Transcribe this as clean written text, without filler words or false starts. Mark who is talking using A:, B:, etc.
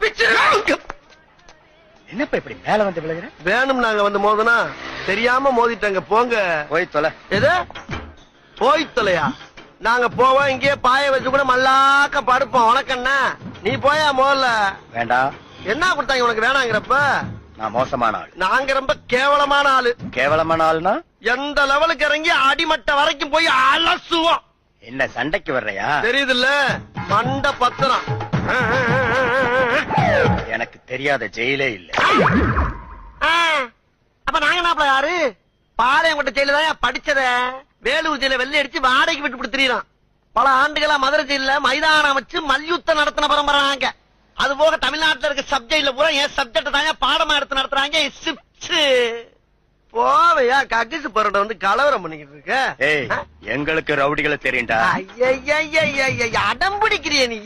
A: பிச்சு.
B: என்னப்பா இப்படி மேல வந்து விழுகிற?
A: வேணும் நாங்க வந்து மோதனா தெரியாம மோதிட்டாங்க. போங்க
B: போய் தொலை.
A: எது போய் தொலையா? நாங்க போவோம், இங்கே பாய வச்சு கூட மல்லாக்க படுப்போம். உனக்கண்ணா நீ போயா முதல்ல.
B: வேண்டாம்.
A: என்ன கொடுத்தாங்க உனக்கு வேணாங்கிறப்ப?
B: நான் மோசமான ஆள்.
A: நாங்க ரொம்ப கேவலமான ஆளு.
B: கேவலமான ஆள்னா
A: எந்த லெவலுக்கு இறங்கி அடிமட்ட வரைக்கும் போய் அலசுவோம்.
B: என்ன சண்டைக்கு வர்றையா?
A: தெரியுதுல்ல, மண்ட பத்திரம்.
B: எனக்கு தெரியாத ஜெயிலே இல்ல.
A: அப்ப நாங்க நாப்பல யாரு? பாளையங்கோட்டை ஜெயில தான் படிச்சத. வேலூர் ஜெயில வெள்ளை அடிச்சு வாடகைக்கு விட்டு கொடுத்துறான். பல ஆண்டுகளா மதுரை ஜெயில மைதானம் வச்சு மல்யுத்தம் நடத்தின பரம்பரை நாங்க. அது போக தமிழ்நாட்டுல இருக்க சப்ஜெக்ட்ல பூரா என் சப்ஜெக்ட் தாங்க பாடமா எடுத்து நடத்துறாங்க. போவையா கக்கிசு பரோட வந்து கலவரம் பண்ணிக்கிட்டு இருக்க.
B: எங்களுக்கு ரவுடிகளை தெரியும்டா.
A: அடம் பிடிக்கிறிய நீ.